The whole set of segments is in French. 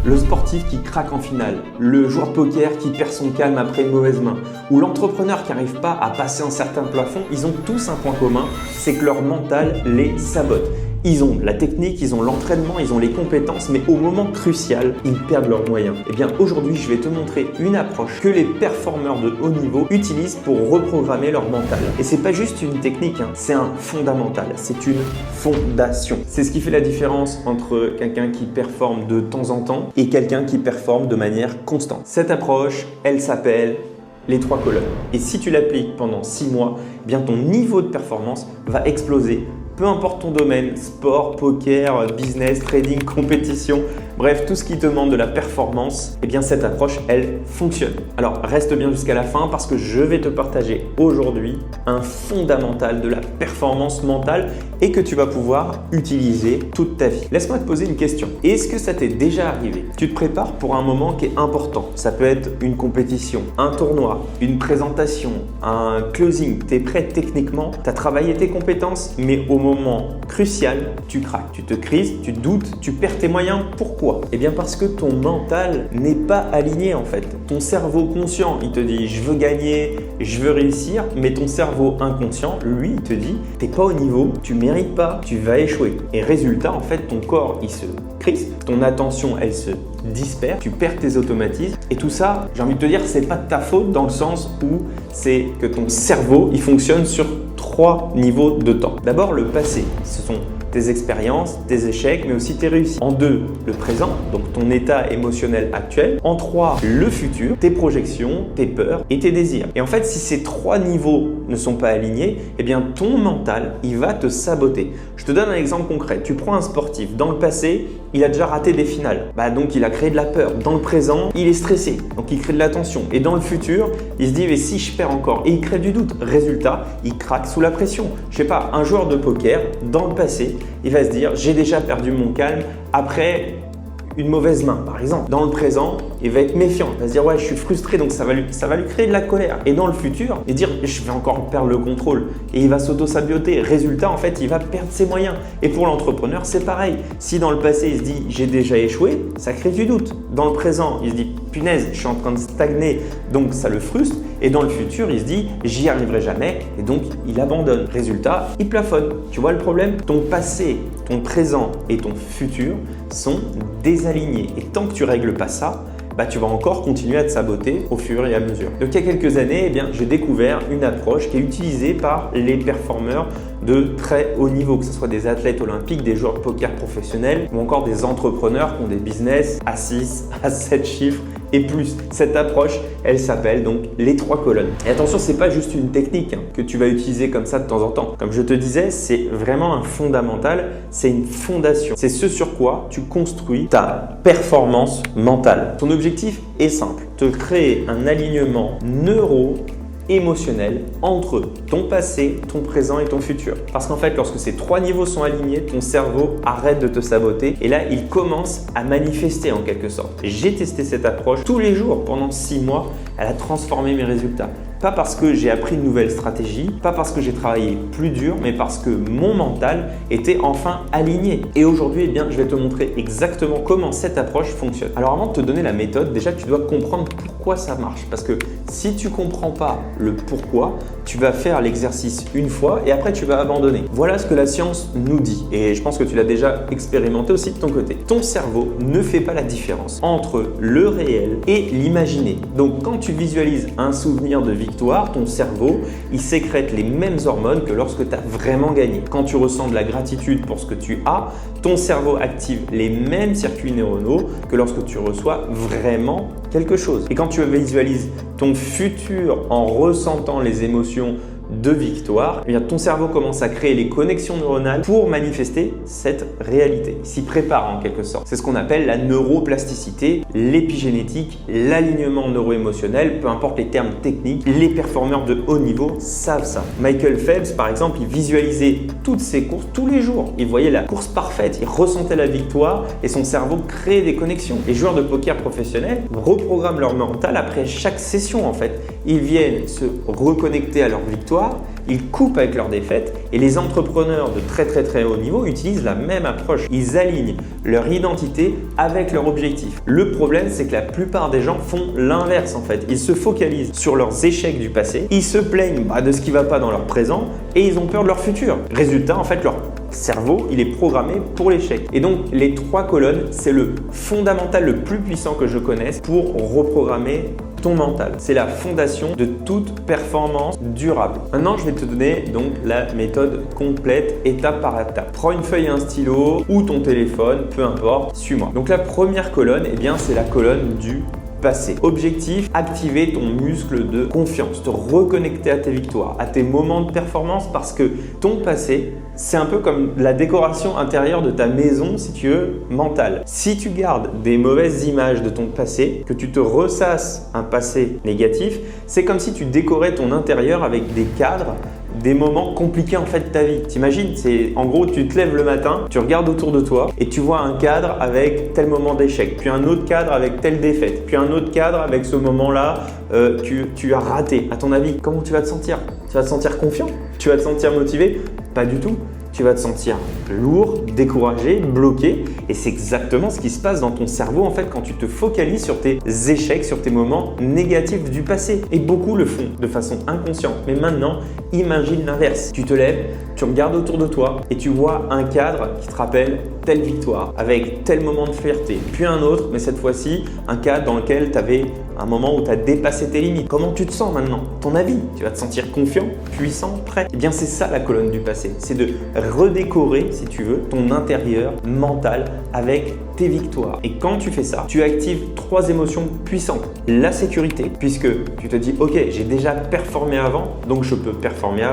Le sportif qui craque en finale, le joueur de poker qui perd son calme après une mauvaise main, ou l'entrepreneur qui n'arrive pas à passer un certain plafond, ils ont tous un point commun, c'est que leur mental les sabote. Ils ont la technique, ils ont l'entraînement, ils ont les compétences, mais au moment crucial, ils perdent leurs moyens. Et bien aujourd'hui, je vais te montrer une approche que les performeurs de haut niveau utilisent pour reprogrammer leur mental. Et c'est pas juste une technique, c'est un fondamental, c'est une fondation. C'est ce qui fait la différence entre quelqu'un qui performe de temps en temps et quelqu'un qui performe de manière constante. Cette approche, elle s'appelle les 3 colonnes. Et si tu l'appliques pendant 6 mois, eh bien ton niveau de performance va exploser. Peu importe ton domaine, sport, poker, business, trading, compétition, bref, tout ce qui demande de la performance, eh bien cette approche, elle fonctionne. Alors reste bien jusqu'à la fin parce que je vais te partager aujourd'hui un fondamental de la performance mentale et que tu vas pouvoir utiliser toute ta vie. Laisse-moi te poser une question. Est-ce que ça t'est déjà arrivé? Tu te prépares pour un moment qui est important. Ça peut être une compétition, un tournoi, une présentation, un closing. Tu es prêt techniquement, tu as travaillé tes compétences, mais au moment crucial, tu craques, tu te crises, tu doutes, tu perds tes moyens. Pourquoi? Eh bien parce que ton mental n'est pas aligné en fait. Ton cerveau conscient, il te dit je veux gagner, je veux réussir, mais ton cerveau inconscient, lui, il te dit t'es pas au niveau, tu mérites pas, tu vas échouer. Et résultat, en fait, ton corps, il se crispe, ton attention, elle se disperse, tu perds tes automatismes. Et tout ça, j'ai envie de te dire, c'est pas de ta faute dans le sens où c'est que ton cerveau, il fonctionne sur 3 niveaux de temps. D'abord, le passé, ce sont tes expériences, tes échecs, mais aussi tes réussites. En 2, le présent, donc ton état émotionnel actuel. En 3, le futur, tes projections, tes peurs et tes désirs. Et en fait, si ces 3 niveaux ne sont pas alignés, eh bien ton mental, il va te saboter. Je te donne un exemple concret. Tu prends un sportif. Dans le passé, il a déjà raté des finales. Donc il a créé de la peur. Dans le présent, il est stressé. Donc il crée de la tension. Et dans le futur, il se dit mais si je perds encore, et il crée du doute. Résultat, il craque sous la pression. Je sais pas, un joueur de poker, dans le passé, il va se dire j'ai déjà perdu mon calme après une mauvaise main par exemple. Dans le présent, il va être méfiant, il va se dire ouais je suis frustré, donc ça va lui créer de la colère. Et dans le futur, il va dire je vais encore perdre le contrôle et il va s'auto-saboter. Résultat, en fait, il va perdre ses moyens. Et pour l'entrepreneur, c'est pareil. Si dans le passé, il se dit j'ai déjà échoué, ça crée du doute. Dans le présent, il se dit punaise, je suis en train de stagner, donc ça le frustre. Et dans le futur, il se dit j'y arriverai jamais et donc il abandonne. Résultat, il plafonne. Tu vois le problème? Ton passé, ton présent et ton futur sont désalignés. Et tant que tu règles pas ça, tu vas encore continuer à te saboter au fur et à mesure. Donc il y a quelques années, eh bien, j'ai découvert une approche qui est utilisée par les performeurs de très haut niveau, que ce soit des athlètes olympiques, des joueurs de poker professionnels ou encore des entrepreneurs qui ont des business à 6, à 7 chiffres et plus. Cette approche, elle s'appelle donc les 3 colonnes. Et attention, c'est pas juste une technique que tu vas utiliser comme ça de temps en temps. Comme je te disais, c'est vraiment un fondamental, c'est une fondation. C'est ce sur quoi tu construis ta performance mentale. Ton objectif est simple, te créer un alignement émotionnel entre ton passé, ton présent et ton futur. Parce qu'en fait, lorsque ces 3 niveaux sont alignés, ton cerveau arrête de te saboter et là, il commence à manifester en quelque sorte. J'ai testé cette approche tous les jours pendant 6 mois. Elle a transformé mes résultats. Pas parce que j'ai appris une nouvelle stratégie, pas parce que j'ai travaillé plus dur, mais parce que mon mental était enfin aligné. Et aujourd'hui, eh bien, je vais te montrer exactement comment cette approche fonctionne. Alors avant de te donner la méthode, déjà tu dois comprendre pourquoi ça marche. Parce que si tu ne comprends pas le pourquoi, tu vas faire l'exercice une fois et après tu vas abandonner. Voilà ce que la science nous dit. Et je pense que tu l'as déjà expérimenté aussi de ton côté. Ton cerveau ne fait pas la différence entre le réel et l'imaginé. Donc quand tu visualises un souvenir de victoire, ton cerveau, il sécrète les mêmes hormones que lorsque tu as vraiment gagné. Quand tu ressens de la gratitude pour ce que tu as, ton cerveau active les mêmes circuits neuronaux que lorsque tu reçois vraiment quelque chose. Et quand tu visualises ton futur en ressentant les émotions de victoire, eh bien ton cerveau commence à créer les connexions neuronales pour manifester cette réalité. Il s'y prépare en quelque sorte. C'est ce qu'on appelle la neuroplasticité, l'épigénétique, l'alignement neuro-émotionnel, peu importe les termes techniques, les performeurs de haut niveau savent ça. Michael Phelps, par exemple, il visualisait toutes ses courses tous les jours. Il voyait la course parfaite, il ressentait la victoire et son cerveau créait des connexions. Les joueurs de poker professionnels reprogramment leur mental après chaque session en fait. Ils viennent se reconnecter à leur victoire victoires, ils coupent avec leurs défaites et les entrepreneurs de très haut niveau utilisent la même approche. Ils alignent leur identité avec leur objectif. Le problème, c'est que la plupart des gens font l'inverse en fait. Ils se focalisent sur leurs échecs du passé, ils se plaignent de ce qui ne va pas dans leur présent et ils ont peur de leur futur. Résultat, en fait, leur cerveau, il est programmé pour l'échec. Et donc, les 3 colonnes, c'est le fondamental le plus puissant que je connaisse pour reprogrammer ton mental. C'est la fondation de toute performance durable. Maintenant, je vais te donner donc la méthode complète, étape par étape. Prends une feuille et un stylo ou ton téléphone, peu importe, suis-moi. Donc la première colonne, eh bien, c'est la colonne du passé. Objectif, activer ton muscle de confiance, te reconnecter à tes victoires, à tes moments de performance parce que ton passé, c'est un peu comme la décoration intérieure de ta maison, si tu veux, mentale. Si tu gardes des mauvaises images de ton passé, que tu te ressasses un passé négatif, c'est comme si tu décorais ton intérieur avec des cadres, des moments compliqués en fait de ta vie. T'imagines, c'est en gros tu te lèves le matin, tu regardes autour de toi et tu vois un cadre avec tel moment d'échec, puis un autre cadre avec telle défaite, puis un autre cadre avec ce moment-là tu as raté. À ton avis, comment tu vas te sentir? Tu vas te sentir confiant? Tu vas te sentir motivé? Pas du tout. Tu vas te sentir lourd, découragé, bloqué et c'est exactement ce qui se passe dans ton cerveau en fait quand tu te focalises sur tes échecs, sur tes moments négatifs du passé. Et beaucoup le font de façon inconsciente. Mais maintenant, imagine l'inverse. Tu te lèves, tu regardes autour de toi et tu vois un cadre qui te rappelle telle victoire avec tel moment de fierté. Puis un autre, mais cette fois-ci, un cadre dans lequel tu avais un moment où tu as dépassé tes limites. Comment tu te sens maintenant? Ton avis? Tu vas te sentir confiant, puissant, prêt? Eh bien, c'est ça la colonne du passé. C'est de redécorer, si tu veux, ton intérieur mental avec tes victoires. Et quand tu fais ça, tu actives 3 émotions puissantes. La sécurité, puisque tu te dis, ok, j'ai déjà performé avant, donc je peux performer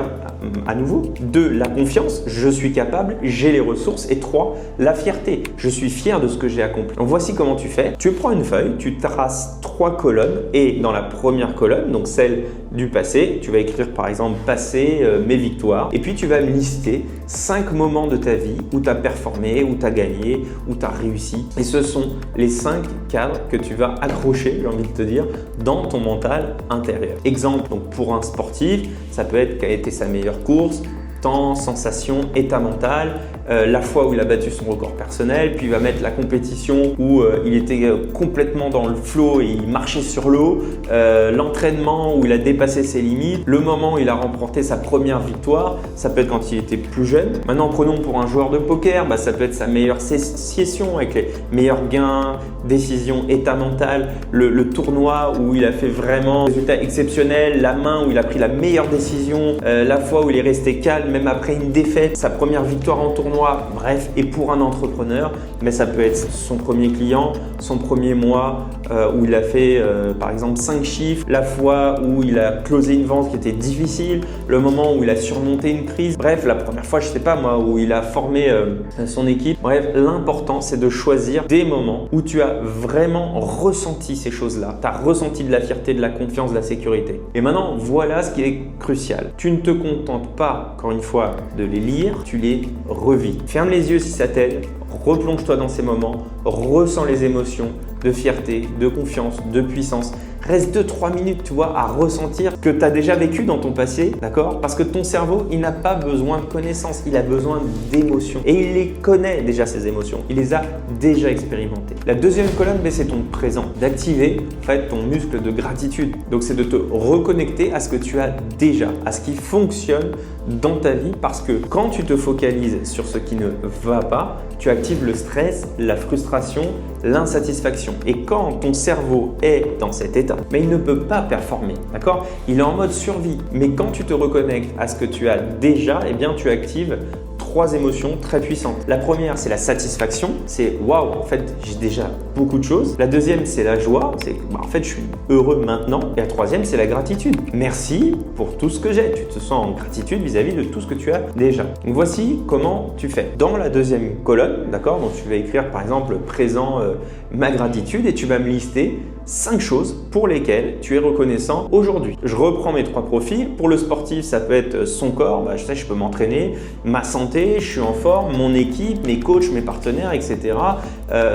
à nouveau. 2, la confiance, je suis capable, j'ai les ressources. Et 3, la fierté, je suis fier de ce que j'ai accompli. Donc voici comment tu fais. Tu prends une feuille, tu traces 3 colonnes et dans la première colonne, donc celle du passé, tu vas écrire par exemple passé, mes victoires et puis tu vas lister 5 moments de ta vie où tu as performé, où tu as gagné, où tu as réussi et ce sont les 5 cadres que tu vas accrocher, j'ai envie de te dire, dans ton mental intérieur. Exemple, donc pour un sportif, ça peut être quelle a été sa meilleure course, temps, sensation, état mental, la fois où il a battu son record personnel, puis il va mettre la compétition où il était complètement dans le flow et il marchait sur l'eau, l'entraînement où il a dépassé ses limites, le moment où il a remporté sa première victoire, ça peut être quand il était plus jeune. Maintenant, prenons pour un joueur de poker, ça peut être sa meilleure session avec les meilleurs gains, décisions, état mental, le tournoi où il a fait vraiment un résultat exceptionnel, la main où il a pris la meilleure décision, la fois où il est resté calme même après une défaite, sa première victoire en tournoi, bref. Et pour un entrepreneur, mais ça peut être son premier client, son premier mois où il a fait par exemple 5 chiffres, la fois où il a closé une vente qui était difficile, le moment où il a surmonté une crise, bref, la première fois, je sais pas moi, où il a formé son équipe. Bref, l'important c'est de choisir des moments où tu as vraiment ressenti ces choses-là. Tu as ressenti de la fierté, de la confiance, de la sécurité. Et maintenant, voilà ce qui est crucial. Tu ne te contentes pas, encore une fois, de les lire, tu les revis. Ferme les yeux si ça t'aide, replonge-toi dans ces moments, ressens les émotions de fierté, de confiance, de puissance. Reste 2-3 minutes, tu vois, à ressentir que tu as déjà vécu dans ton passé, d'accord? Parce que ton cerveau, il n'a pas besoin de connaissances, il a besoin d'émotions. Et il les connaît déjà, ces émotions. Il les a déjà expérimentées. La deuxième colonne, c'est ton présent. D'activer, en fait, ton muscle de gratitude. Donc, c'est de te reconnecter à ce que tu as déjà, à ce qui fonctionne dans ta vie. Parce que quand tu te focalises sur ce qui ne va pas, tu actives le stress, la frustration, l'insatisfaction. Et quand ton cerveau est dans cet état, mais il ne peut pas performer, d'accord? Il est en mode survie. Mais quand tu te reconnectes à ce que tu as déjà, eh bien tu actives 3 émotions très puissantes. La première, c'est la satisfaction. C'est waouh, en fait, j'ai déjà beaucoup de choses. La deuxième, c'est la joie. C'est en fait, je suis heureux maintenant. Et la troisième, c'est la gratitude. Merci pour tout ce que j'ai. Tu te sens en gratitude vis-à-vis de tout ce que tu as déjà. Donc voici comment tu fais. Dans la deuxième colonne, d'accord, donc tu vas écrire par exemple présent ma gratitude et tu vas me lister 5 choses pour lesquelles tu es reconnaissant aujourd'hui. Je reprends mes 3 profils. Pour le sportif, ça peut être son corps, je sais, je peux m'entraîner, ma santé, je suis en forme, mon équipe, mes coachs, mes partenaires, etc.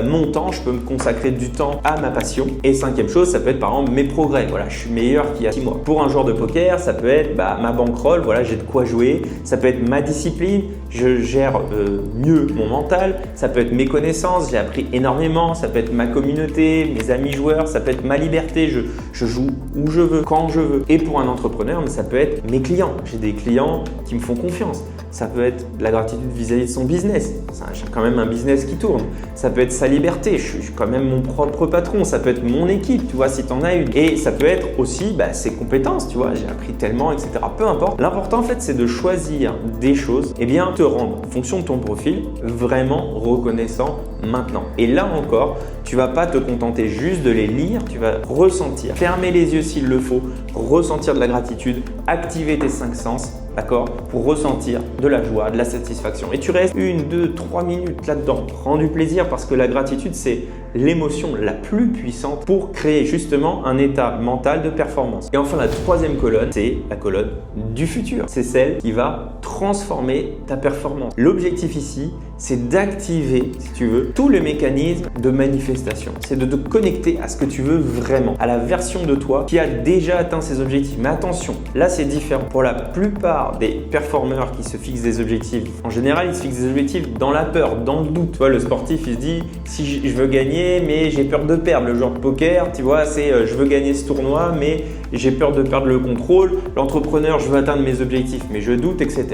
Mon temps, je peux me consacrer du temps à ma passion. Et 5e chose, ça peut être par exemple mes progrès. Voilà, je suis meilleur qu'il y a 6 mois. Pour un joueur de poker, ça peut être ma bankroll, voilà, j'ai de quoi jouer. Ça peut être ma discipline, je gère mieux mon mental. Ça peut être mes connaissances, j'ai appris énormément. Ça peut être ma communauté, mes amis joueurs, ça peut être ma liberté, je joue où je veux, quand je veux. Et pour un entrepreneur, ça peut être mes clients. J'ai des clients qui me font confiance. Ça peut être la gratitude vis-à-vis de son business. J'ai quand même un business qui tourne. Ça peut être sa liberté. Je suis quand même mon propre patron. Ça peut être mon équipe, tu vois, si tu en as une. Et ça peut être aussi ses compétences, tu vois. J'ai appris tellement, etc. Peu importe. L'important, en fait, c'est de choisir des choses et bien te rendre, en fonction de ton profil, vraiment reconnaissant maintenant. Et là encore, tu vas pas te contenter juste de les lire, tu vas ressentir, fermer les yeux s'il le faut, ressentir de la gratitude, activer tes 5 sens, d'accord, pour ressentir de la joie, de la satisfaction. Et tu restes 1, 2, 3 minutes là-dedans. Prends du plaisir parce que la gratitude, c'est l'émotion la plus puissante pour créer justement un état mental de performance. Et enfin, la 3e colonne, c'est la colonne du futur. C'est celle qui va transformer ta performance. L'objectif ici, c'est d'activer, si tu veux, tous les mécanismes de manifestation. C'est de te connecter à ce que tu veux vraiment, à la version de toi qui a déjà atteint ses objectifs. Mais attention, là c'est différent. Pour la plupart des performeurs qui se fixent des objectifs, en général, ils se fixent des objectifs dans la peur, dans le doute. Tu vois, le sportif, il se dit, si je veux gagner, mais j'ai peur de perdre. Le joueur de poker, tu vois, c'est je veux gagner ce tournoi, mais j'ai peur de perdre le contrôle. L'entrepreneur, je veux atteindre mes objectifs, mais je doute, etc.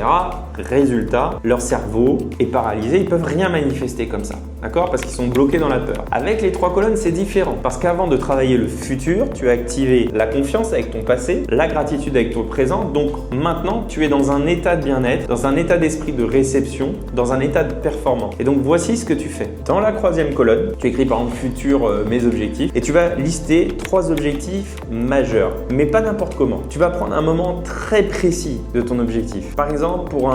Résultat, leur cerveau est paralysé. Ils peuvent rien manifester comme ça, d'accord? Parce qu'ils sont bloqués dans la peur. Avec les 3 colonnes, c'est différent. Parce qu'avant de travailler le futur, tu as activé la confiance avec ton passé, la gratitude avec ton présent. Donc maintenant, tu es dans un état de bien-être, dans un état d'esprit de réception, dans un état de performance. Et donc, voici ce que tu fais. Dans la 3e colonne, tu écris par exemple futur, mes objectifs, et tu vas lister 3 objectifs majeurs, mais pas n'importe comment. Tu vas prendre un moment très précis de ton objectif. Par exemple, pour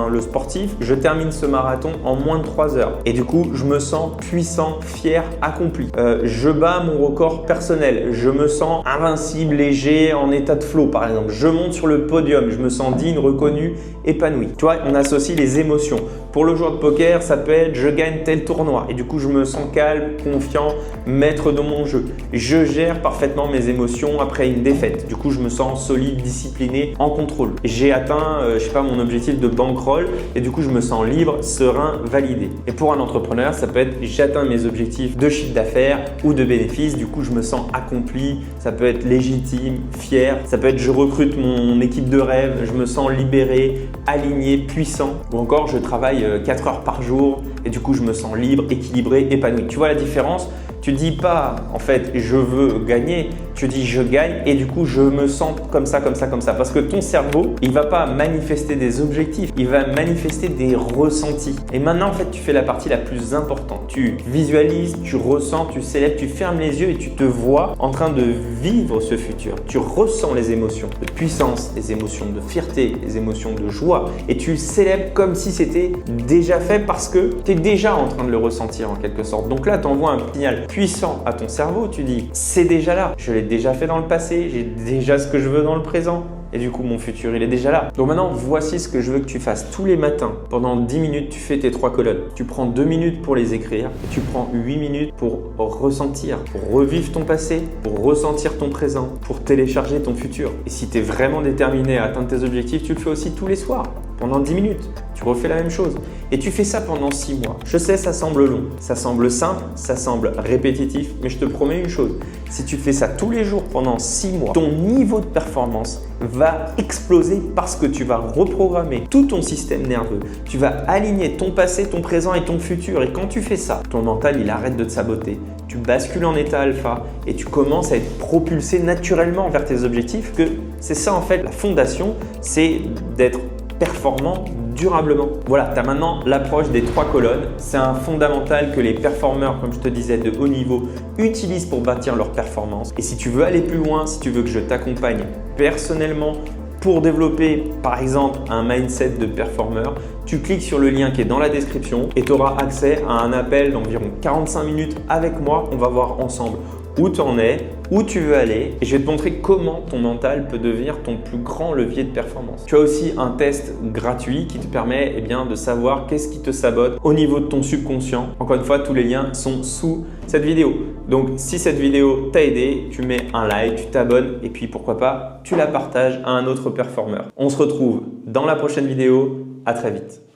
le sportif, je termine ce marathon en moins de 3 heures. Et du coup, je me sens puissant, fier, accompli. Je bats mon record personnel. Je me sens invincible, léger, en état de flow par exemple. Je monte sur le podium. Je me sens digne, reconnu, épanoui. Tu vois, on associe les émotions. Pour le joueur de poker, ça peut être je gagne tel tournoi. Et du coup, je me sens calme, confiant, maître de mon jeu. Je gère parfaitement mes émotions après une défaite. Du coup, je me sens solide, discipliné, en contrôle. J'ai atteint, mon objectif de bankroll et du coup, je me sens libre, serein, validé. Et pour un entrepreneur, ça peut être j'atteins mes objectifs de chiffre d'affaires ou de bénéfices. Du coup, je me sens accompli. Ça peut être légitime, fier. Ça peut être je recrute mon équipe de rêve. Je me sens libéré, aligné, puissant. Ou encore, je travaille 4 heures par jour et du coup, je me sens libre, équilibré, épanoui. Tu vois la différence? Tu dis pas en fait je veux gagner, tu dis je gagne et du coup je me sens comme ça, comme ça, comme ça. Parce que ton cerveau, il va pas manifester des objectifs, il va manifester des ressentis. Et maintenant en fait tu fais la partie la plus importante. Tu visualises, tu ressens, tu célèbres, tu fermes les yeux et tu te vois en train de vivre ce futur. Tu ressens les émotions de puissance, les émotions de fierté, les émotions de joie et tu le célèbres comme si c'était déjà fait parce que tu es déjà en train de le ressentir en quelque sorte. Donc là tu envoies un signal puissant à ton cerveau, tu dis c'est déjà là, je l'ai déjà fait dans le passé, j'ai déjà ce que je veux dans le présent et du coup mon futur il est déjà là. Donc maintenant voici ce que je veux que tu fasses tous les matins. Pendant 10 minutes tu fais tes 3 colonnes, tu prends 2 minutes pour les écrire et tu prends 8 minutes pour ressentir, pour revivre ton passé, pour ressentir ton présent, pour télécharger ton futur. Et si tu es vraiment déterminé à atteindre tes objectifs, tu le fais aussi tous les soirs. Pendant 10 minutes, tu refais la même chose. Et tu fais ça pendant 6 mois. Je sais, ça semble long, ça semble simple, ça semble répétitif, mais je te promets une chose. Si tu fais ça tous les jours pendant 6 mois, ton niveau de performance va exploser parce que tu vas reprogrammer tout ton système nerveux. Tu vas aligner ton passé, ton présent et ton futur. Et quand tu fais ça, ton mental, il arrête de te saboter. Tu bascules en état alpha et tu commences à être propulsé naturellement vers tes objectifs. Que c'est ça en fait, la fondation, c'est d'être performant durablement. Voilà, tu as maintenant l'approche des 3 colonnes. C'est un fondamental que les performeurs, comme je te disais, de haut niveau utilisent pour bâtir leur performance. Et si tu veux aller plus loin, si tu veux que je t'accompagne personnellement pour développer par exemple un mindset de performeur, tu cliques sur le lien qui est dans la description et tu auras accès à un appel d'environ 45 minutes avec moi. On va voir ensemble où tu en es, où tu veux aller et je vais te montrer comment ton mental peut devenir ton plus grand levier de performance. Tu as aussi un test gratuit qui te permet de savoir qu'est-ce qui te sabote au niveau de ton subconscient. Encore une fois, tous les liens sont sous cette vidéo. Donc, si cette vidéo t'a aidé, tu mets un like, tu t'abonnes et puis pourquoi pas, tu la partages à un autre performeur. On se retrouve dans la prochaine vidéo. À très vite.